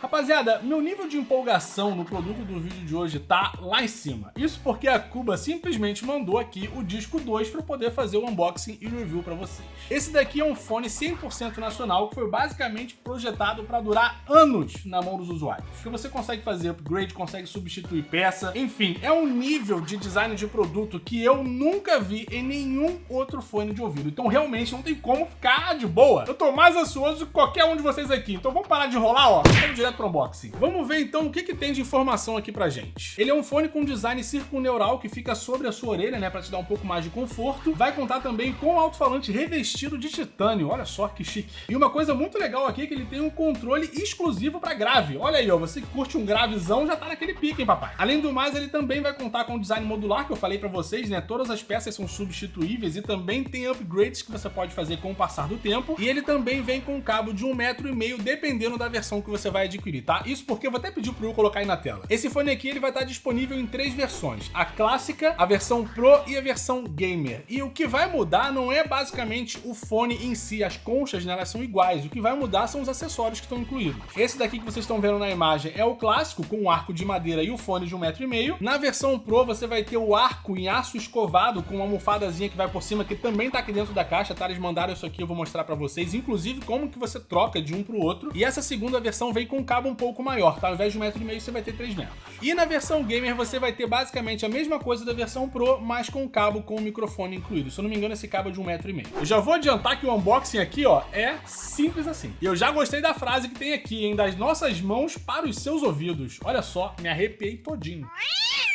Rapaziada, meu nível de empolgação no produto do vídeo de hoje tá lá em cima. Isso porque a Cuba simplesmente mandou aqui o disco 2 para poder fazer o unboxing e review para vocês. Esse daqui é um fone 100% nacional que foi basicamente projetado para durar anos na mão dos usuários. Porque você consegue fazer upgrade, consegue substituir peça, enfim, é um nível de design de produto que eu nunca vi em nenhum outro fone de ouvido. Então realmente não tem como ficar de boa. Eu tô mais ansioso que qualquer um de vocês aqui. Então vamos parar de enrolar, ó. Vamos direto pro unboxing. Vamos ver então o que tem de informação aqui pra gente. Ele é um fone com design circuneural que fica sobre a sua orelha, né, pra te dar um pouco mais de conforto. Vai contar também com um alto-falante revestido de titânio. Olha só que chique. E uma coisa muito legal aqui é que ele tem um controle exclusivo pra grave. Olha aí, ó, você que curte um gravezão já tá naquele pique, hein, papai? Além do mais, ele também vai contar com um design modular que eu falei pra vocês, né? Todas as peças são substituíveis e também tem upgrades que você pode fazer com o passar do tempo. E ele também vem com um cabo de 1,5 m, dependendo da versão que você vai adquirir, tá? Isso porque eu vou até pedir pro Will colocar aí na tela. Esse fone aqui, ele vai estar disponível em 3 versões. A clássica, a versão Pro e a versão Gamer. E o que vai mudar não é basicamente o fone em si, as conchas, né, elas são iguais. O que vai mudar são os acessórios que estão incluídos. Esse daqui que vocês estão vendo na imagem é o clássico, com o arco de madeira e o fone de 1,5 m. Na versão Pro, você vai ter o arco em aço escovado com uma almofadazinha que vai por cima, que também tá aqui dentro da caixa, tá? Eles mandaram isso aqui, eu vou mostrar pra vocês, inclusive como que você troca de um pro outro. E essa segunda versão vem com um cabo um pouco maior, tá? Ao invés de 1,5 m, você vai ter 3 metros. E na versão Gamer, você vai ter basicamente a mesma coisa da versão Pro, mas com cabo com o microfone incluído. Se eu não me engano, esse cabo é de 1,5 m. Eu já vou adiantar que o unboxing aqui, ó, é simples assim. E eu já gostei da frase que tem aqui, hein? Das nossas mãos para os seus ouvidos. Olha só, me arrepiei todinho.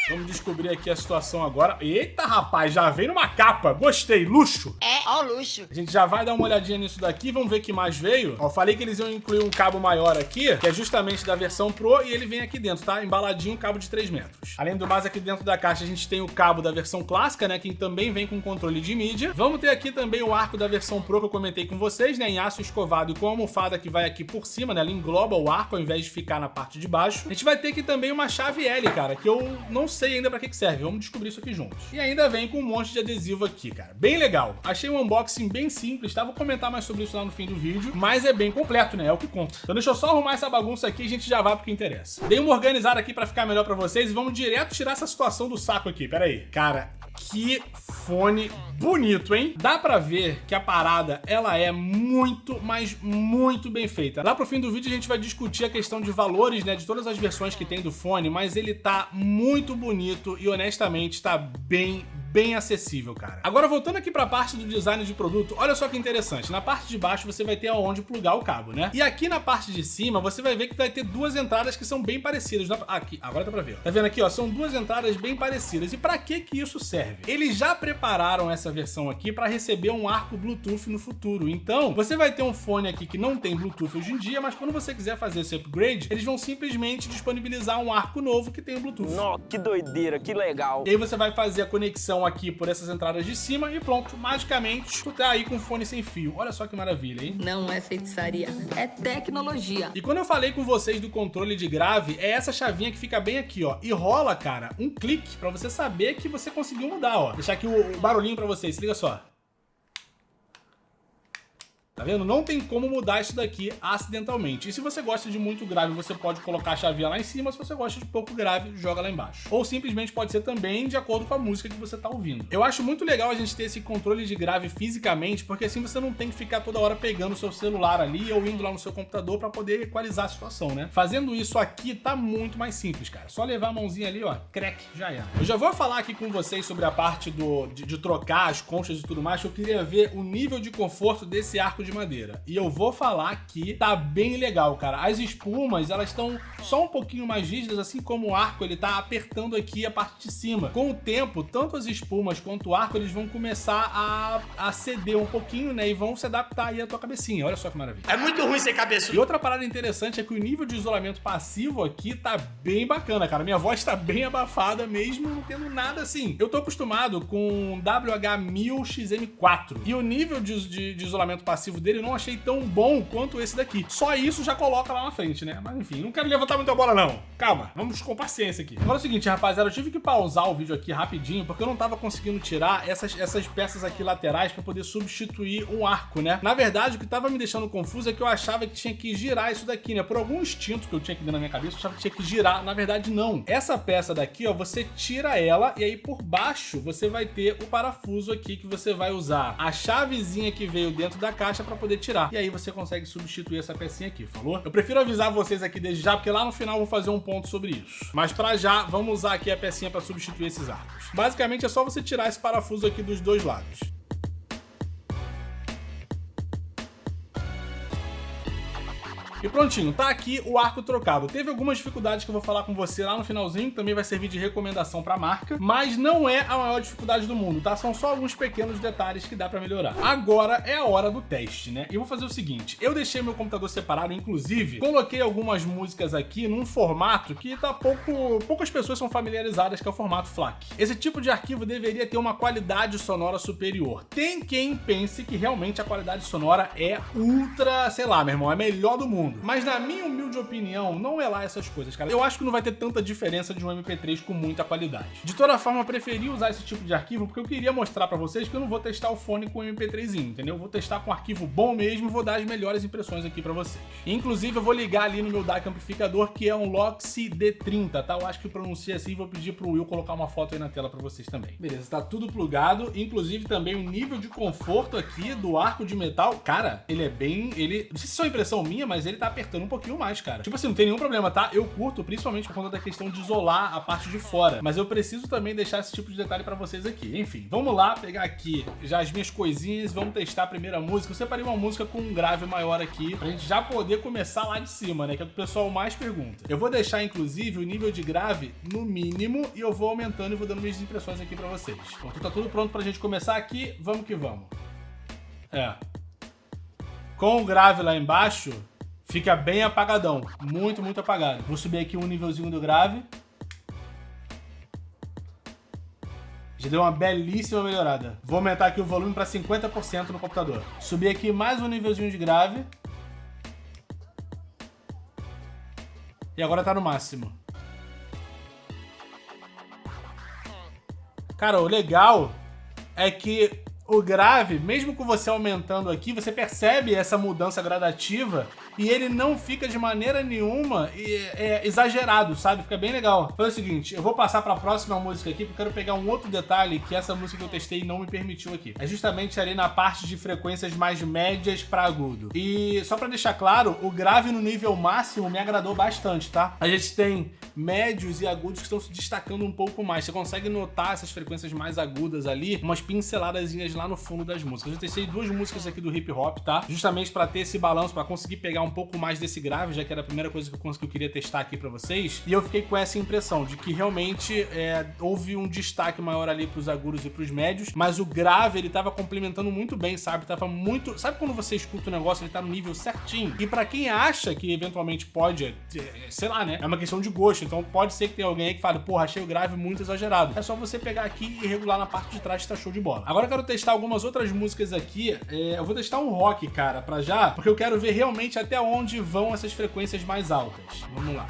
Vamos descobrir aqui a situação agora. Eita, rapaz, já veio numa capa. Gostei, luxo. Ó luxo. A gente já vai dar uma olhadinha nisso daqui, vamos ver o que mais veio. Ó, falei que eles iam incluir um cabo maior aqui, que é justamente da versão Pro, e ele vem aqui dentro, tá? Embaladinho, cabo de 3 metros. Além do mais, aqui dentro da caixa a gente tem o cabo da versão clássica, né, que também vem com controle de mídia. Vamos ter aqui também o arco da versão Pro, que eu comentei com vocês, né, em aço escovado e com a almofada que vai aqui por cima, né, ela engloba o arco ao invés de ficar na parte de baixo. A gente vai ter aqui também uma chave L, cara, que eu não sei ainda pra que serve. Vamos descobrir isso aqui juntos. E ainda vem com um monte de adesivo aqui, cara. Bem legal. Achei um unboxing bem simples, tá? Vou comentar mais sobre isso lá no fim do vídeo, mas é bem completo, né? É o que conta. Então deixa eu só arrumar essa bagunça aqui e a gente já vai pro que interessa. Dei uma organizada aqui pra ficar melhor pra vocês e vamos direto tirar essa situação do saco aqui. Pera aí. Cara, que fone bonito, hein? Dá pra ver que a parada, ela é muito, mas muito bem feita. Lá pro fim do vídeo a gente vai discutir a questão de valores, né, de todas as versões que tem do fone, mas ele tá muito bonito e honestamente tá bem acessível, cara. Agora, voltando aqui pra parte do design de produto, olha só que interessante. Na parte de baixo você vai ter aonde plugar o cabo, né? E aqui na parte de cima você vai ver que vai ter duas entradas que são bem parecidas. Aqui, agora dá pra ver. Ó. Tá vendo aqui, ó? São duas entradas bem parecidas. E pra que isso serve? Eles já prepararam essa versão aqui pra receber um arco Bluetooth no futuro. Então, você vai ter um fone aqui que não tem Bluetooth hoje em dia, mas quando você quiser fazer esse upgrade, eles vão simplesmente disponibilizar um arco novo que tem o Bluetooth. Nossa, que doideira, que legal. E aí você vai fazer a conexão aqui por essas entradas de cima e pronto, magicamente tu tá aí com fone sem fio. Olha só que maravilha, hein? Não é feitiçaria, é tecnologia. E quando eu falei com vocês do controle de grave, é essa chavinha que fica bem aqui, ó. E rola, cara, um clique pra você saber que você conseguiu mudar, ó. Vou deixar aqui o barulhinho pra vocês, se liga só. Tá vendo? Não tem como mudar isso daqui acidentalmente. E se você gosta de muito grave, você pode colocar a chavinha lá em cima. Se você gosta de pouco grave, joga lá embaixo. Ou simplesmente pode ser também de acordo com a música que você tá ouvindo. Eu acho muito legal a gente ter esse controle de grave fisicamente, porque assim você não tem que ficar toda hora pegando o seu celular ali ou indo lá no seu computador pra poder equalizar a situação, né? Fazendo isso aqui tá muito mais simples, cara. Só levar a mãozinha ali, ó, crack, já era. Eu já vou falar aqui com vocês sobre a parte de trocar as conchas e tudo mais, que eu queria ver o nível de conforto desse arco de madeira. E eu vou falar que tá bem legal, cara. As espumas, elas estão só um pouquinho mais rígidas, assim como o arco, ele tá apertando aqui a parte de cima. Com o tempo, tanto as espumas quanto o arco, eles vão começar a ceder um pouquinho, né? E vão se adaptar aí à tua cabecinha. Olha só que maravilha. É muito ruim ser cabeçudo. E outra parada interessante é que o nível de isolamento passivo aqui tá bem bacana, cara. Minha voz tá bem abafada mesmo, não tendo nada assim. Eu tô acostumado com WH-1000XM4. E o nível de isolamento passivo aplicativo dele, eu não achei tão bom quanto esse daqui. Só isso já coloca lá na frente, né? Mas enfim, não quero levantar muita bola não. Calma, vamos com paciência aqui. Agora é o seguinte, rapaziada, eu tive que pausar o vídeo aqui rapidinho, porque eu não tava conseguindo tirar essas peças aqui laterais pra poder substituir um arco, né? Na verdade, o que tava me deixando confuso é que eu achava que tinha que girar isso daqui, né? Por algum instinto que eu tinha aqui dentro da minha cabeça, eu achava que tinha que girar. Na verdade, não. Essa peça daqui, ó, você tira ela e aí por baixo você vai ter o parafuso aqui que você vai usar a chavezinha que veio dentro da caixa pra poder tirar. E aí você consegue substituir essa pecinha aqui, falou? Eu prefiro avisar vocês aqui desde já, porque lá no final eu vou fazer um ponto sobre isso. Mas pra já, vamos usar aqui a pecinha pra substituir esses arcos. Basicamente é só você tirar esse parafuso aqui dos dois lados. E prontinho, tá aqui o arco trocado. Teve algumas dificuldades que eu vou falar com você lá no finalzinho, que também vai servir de recomendação pra marca, mas não é a maior dificuldade do mundo, tá? São só alguns pequenos detalhes que dá pra melhorar. Agora é a hora do teste, né? E eu vou fazer o seguinte, eu deixei meu computador separado, inclusive, coloquei algumas músicas aqui num formato que tá poucas pessoas são familiarizadas, que é o formato FLAC. Esse tipo de arquivo deveria ter uma qualidade sonora superior. Tem quem pense que realmente a qualidade sonora é ultra, sei lá, meu irmão, é melhor do mundo. Mas na minha humilde opinião, não é lá essas coisas, cara. Eu acho que não vai ter tanta diferença de um MP3 com muita qualidade. De toda forma, eu preferi usar esse tipo de arquivo porque eu queria mostrar pra vocês que eu não vou testar o fone com MP3zinho, entendeu? Eu vou testar com um arquivo bom mesmo e vou dar as melhores impressões aqui pra vocês. Inclusive, eu vou ligar ali no meu DAC amplificador, que é um Loxi D30, tá? Eu acho que pronuncia assim, vou pedir pro Will colocar uma foto aí na tela pra vocês também. Beleza, tá tudo plugado, inclusive também o nível de conforto aqui do arco de metal, cara, ele é bem... Não sei se é só impressão minha, mas ele tá apertando um pouquinho mais, cara. Tipo assim, não tem nenhum problema, tá? Eu curto, principalmente por conta da questão de isolar a parte de fora. Mas eu preciso também deixar esse tipo de detalhe pra vocês aqui. Enfim, vamos lá pegar aqui já as minhas coisinhas, vamos testar a primeira música. Eu separei uma música com um grave maior aqui, pra gente já poder começar lá de cima, né? Que é o que o pessoal mais pergunta. Eu vou deixar, inclusive, o nível de grave no mínimo e eu vou aumentando e vou dando minhas impressões aqui pra vocês. Então tá tudo pronto pra gente começar aqui, vamos que vamos. Com o grave lá embaixo, fica bem apagadão, muito, muito apagado. Vou subir aqui um nívelzinho do grave. Já deu uma belíssima melhorada. Vou aumentar aqui o volume para 50% no computador. Subir aqui mais um nívelzinho de grave. E agora tá no máximo. Cara, o legal é que o grave, mesmo com você aumentando aqui, você percebe essa mudança gradativa e ele não fica de maneira nenhuma exagerado, sabe? Fica bem legal. Foi o seguinte, eu vou passar para a próxima música aqui, porque eu quero pegar um outro detalhe que essa música que eu testei não me permitiu aqui. É justamente ali na parte de frequências mais médias para agudo. E só para deixar claro, o grave no nível máximo me agradou bastante, tá? A gente tem médios e agudos que estão se destacando um pouco mais. Você consegue notar essas frequências mais agudas ali, umas pinceladazinhas lá no fundo das músicas. Eu testei duas músicas aqui do hip hop, tá? Justamente para ter esse balanço, para conseguir pegar um pouco mais desse grave, já que era a primeira coisa que eu queria testar aqui para vocês. E eu fiquei com essa impressão de que realmente houve um destaque maior ali pros agudos e pros médios, mas o grave, ele tava complementando muito bem, sabe? Tava muito... Sabe quando você escuta o negócio, ele tá no nível certinho? E para quem acha que eventualmente pode, sei lá, né? É uma questão de gosto, então pode ser que tenha alguém aí que fale, porra, achei o grave muito exagerado. É só você pegar aqui e regular na parte de trás que tá show de bola. Agora eu quero testar algumas outras músicas aqui. Eu vou testar um rock, cara, pra já, porque eu quero ver realmente até onde vão essas frequências mais altas. Vamos lá.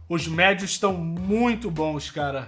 Os médios estão muito bons, cara.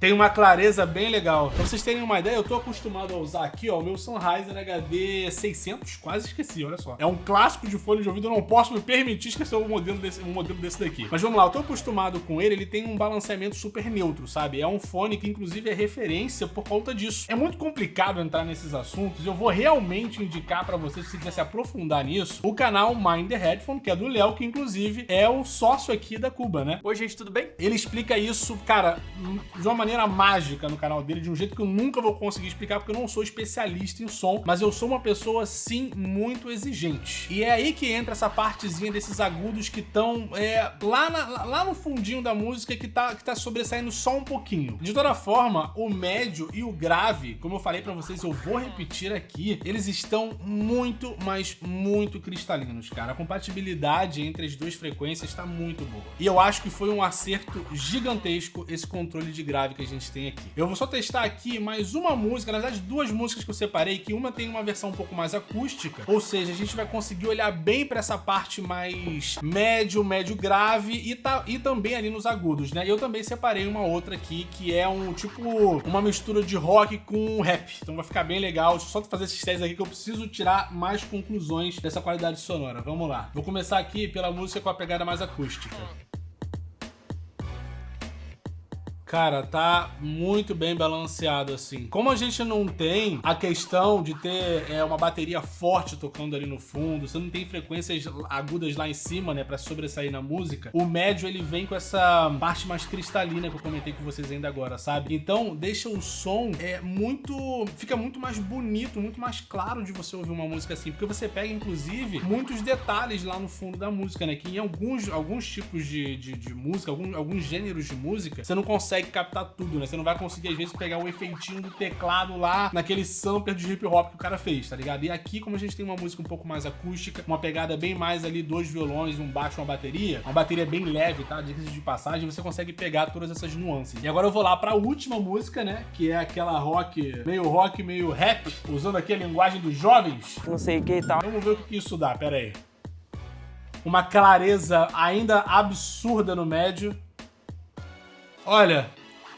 Tem uma clareza bem legal. Pra vocês terem uma ideia, eu tô acostumado a usar aqui, ó, o meu Sennheiser HD 600, quase esqueci, olha só. É um clássico de fone de ouvido, eu não posso me permitir esquecer um modelo desse daqui. Mas vamos lá, eu tô acostumado com ele tem um balanceamento super neutro, sabe? É um fone que inclusive é referência por conta disso. É muito complicado entrar nesses assuntos, eu vou realmente indicar pra vocês, se quiser se aprofundar nisso, o canal Mind the Headphone, que é do Léo, que inclusive é o sócio aqui da Cuba, né? Oi, gente, tudo bem? Ele explica isso, cara, de uma maneira mágica no canal dele, de um jeito que eu nunca vou conseguir explicar, porque eu não sou especialista em som, mas eu sou uma pessoa, sim, muito exigente. E é aí que entra essa partezinha desses agudos que estão lá no fundinho da música, que tá sobressaindo só um pouquinho. De toda forma, o médio e o grave, como eu falei pra vocês, eu vou repetir aqui, eles estão muito, mas muito cristalinos, cara. A compatibilidade entre as duas frequências tá muito boa. E eu acho que foi um acerto gigantesco esse controle de grave que a gente tem aqui. Eu vou só testar aqui mais uma música, na verdade 2 músicas que eu separei, que uma tem uma versão um pouco mais acústica, ou seja, a gente vai conseguir olhar bem pra essa parte mais médio grave e também ali nos agudos, né? Eu também separei uma outra aqui, que é uma mistura de rock com rap, então vai ficar bem legal. Deixa eu só fazer esses testes aqui que eu preciso tirar mais conclusões dessa qualidade sonora. Vamos lá. Vou começar aqui pela música com a pegada mais acústica. Cara, tá muito bem balanceado, assim. Como a gente não tem a questão de ter uma bateria forte tocando ali no fundo, você não tem frequências agudas lá em cima, né, pra sobressair na música, o médio, ele vem com essa parte mais cristalina que eu comentei com vocês ainda agora, sabe? Então, deixa o som fica muito mais bonito, muito mais claro de você ouvir uma música assim, porque você pega, inclusive, muitos detalhes lá no fundo da música, né, que em alguns tipos de música, alguns gêneros de música, você não consegue captar tudo, né? Você não vai conseguir, às vezes, pegar o efeitinho do teclado lá naquele sampler de hip hop que o cara fez, tá ligado? E aqui, como a gente tem uma música um pouco mais acústica, uma pegada bem mais ali, 2 violões, um baixo, uma bateria bem leve, tá? Dicas de passagem, você consegue pegar todas essas nuances. E agora eu vou lá pra última música, né? Que é aquela rock, meio rap, usando aqui a linguagem dos jovens. Não sei o que e tal. Vamos ver o que isso dá, pera aí. Uma clareza ainda absurda no médio. Olha,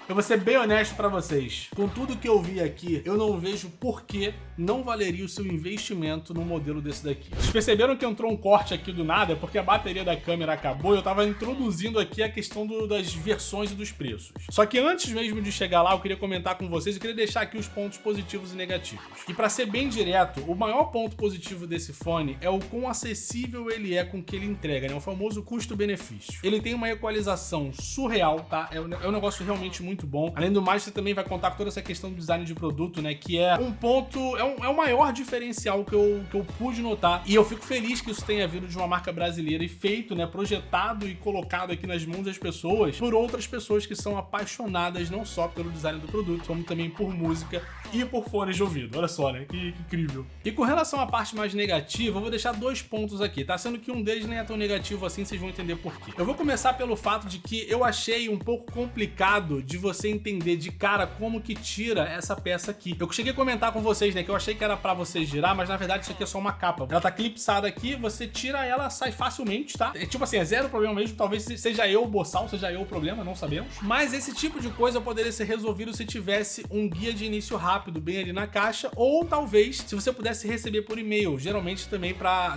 eu vou ser bem honesto pra vocês. Com tudo que eu vi aqui, eu não vejo por que não valeria o seu investimento num modelo desse daqui. Vocês perceberam que entrou um corte aqui do nada? É porque a bateria da câmera acabou e eu tava introduzindo aqui a questão das versões e dos preços. Só que antes mesmo de chegar lá, eu queria comentar com vocês, eu queria deixar aqui os pontos positivos e negativos. E pra ser bem direto, o maior ponto positivo desse fone é o quão acessível ele é com o que ele entrega, né? O famoso custo-benefício. Ele tem uma equalização surreal, tá? É um negócio realmente muito bom. Além do mais, você também vai contar com toda essa questão do design de produto, né? Que é um ponto, é o maior diferencial que eu pude notar. E eu fico feliz que isso tenha vindo de uma marca brasileira e feito, né? Projetado e colocado aqui nas mãos das pessoas por outras pessoas que são apaixonadas não só pelo design do produto, como também por música e por fones de ouvido. Olha só, né? Que incrível. E com relação à parte mais negativa, eu vou deixar 2 pontos aqui, tá? Sendo que um deles nem é tão negativo assim, vocês vão entender por quê. Eu vou começar pelo fato de que eu achei um pouco complicado de você entender de cara como que tira essa peça aqui. Eu cheguei a comentar com vocês, né, que eu achei que era pra você girar, mas na verdade isso aqui é só uma capa. Ela tá clipsada aqui, você tira ela, sai facilmente, tá? É tipo assim, é zero problema mesmo, talvez seja eu o boçal, seja eu o problema, não sabemos. Mas esse tipo de coisa poderia ser resolvido se tivesse um guia de início rápido bem ali na caixa, ou talvez se você pudesse receber por e-mail, geralmente também pra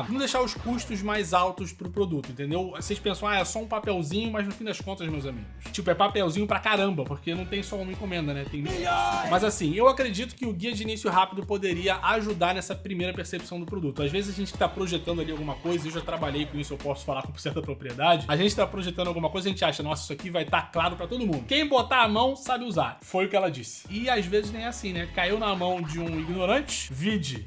não deixar os custos mais altos pro produto, entendeu? Vocês pensam, é só um papelzinho, mas no fim das contas, meus amigos, tipo, é papelzinho pra caramba, porque não tem só uma encomenda, né? Tem milhões! Mas assim, eu acredito que o guia de início rápido poderia ajudar nessa primeira percepção do produto. Às vezes a gente tá projetando ali alguma coisa, eu já trabalhei com isso, eu posso falar com certa propriedade. A gente tá projetando alguma coisa, a gente acha, nossa, isso aqui vai estar claro pra todo mundo. Quem botar a mão sabe usar. Foi o que ela disse. E às vezes nem é assim, né? Caiu na mão de um ignorante, vide.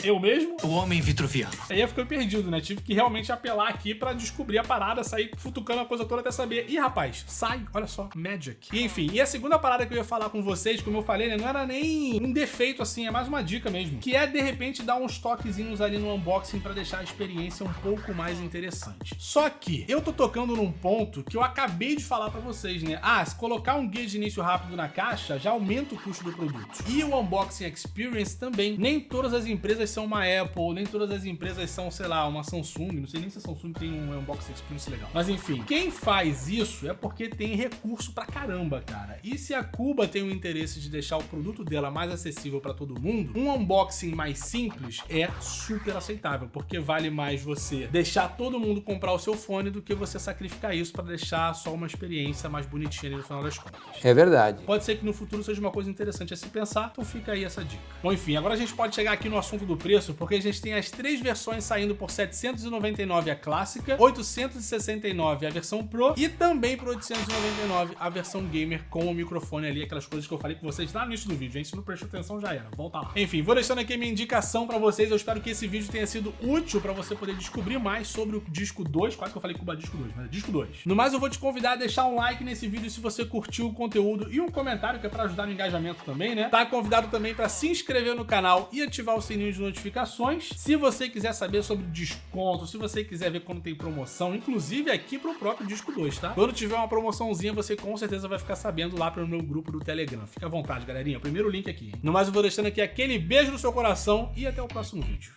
Eu mesmo. O homem vitruviano. Aí eu fiquei perdido, né? Tive que realmente apelar aqui pra descobrir a parada, sair futucando a coisa toda até saber. Ih, rapaz, sai, olha só, Magic. E, enfim, e a segunda parada que eu ia falar com vocês, como eu falei, né? Não era nem um defeito assim, é mais uma dica mesmo. Que é, de repente, dar uns toquezinhos ali no unboxing pra deixar a experiência um pouco mais interessante. Só que eu tô tocando num ponto que eu acabei de falar pra vocês, né? Se colocar um guia de início rápido na caixa, já aumenta o custo do produto. E o unboxing experience também. Nem todas as empresas são uma Apple, nem todas as empresas são, sei lá, uma Samsung. Não sei nem se a Samsung tem um unboxing experience legal. Mas enfim, quem faz isso é porque tem recurso pra caramba, cara. E se a Kuba tem o interesse de deixar o produto dela mais acessível pra todo mundo, um unboxing mais simples é super aceitável, porque vale mais você deixar todo mundo comprar o seu fone do que você sacrificar isso pra deixar só uma experiência mais bonitinha ali no final das contas. É verdade. Pode ser que no futuro seja uma coisa interessante a se pensar, então fica aí essa dica. Bom, enfim, agora a gente pode chegar aqui no assunto do preço, porque a gente tem as 3 versões saindo por R$799 a clássica, R$869 a versão Pro e também por R$899 a versão Gamer com o microfone ali, aquelas coisas que eu falei com vocês lá no início do vídeo, gente. Se não prestou atenção, então já era, volta lá. Enfim, vou deixando aqui a minha indicação pra vocês, eu espero que esse vídeo tenha sido útil pra você poder descobrir mais sobre o disco 2, quase que eu falei Cuba Disco 2, mas é disco 2. No mais, eu vou te convidar a deixar um like nesse vídeo se você curtiu o conteúdo e um comentário, que é pra ajudar no engajamento também, né? Tá convidado também pra se inscrever no canal e ativar o sininho de notificações. Se você quiser saber sobre desconto, se você quiser ver quando tem promoção, inclusive aqui pro próprio disco 2, tá? Quando tiver uma promoçãozinha, você com certeza vai ficar sabendo lá pelo meu grupo do Telegram. Fica à vontade, galerinha. O primeiro link aqui. No mais, eu vou deixando aqui aquele beijo no seu coração e até o próximo vídeo.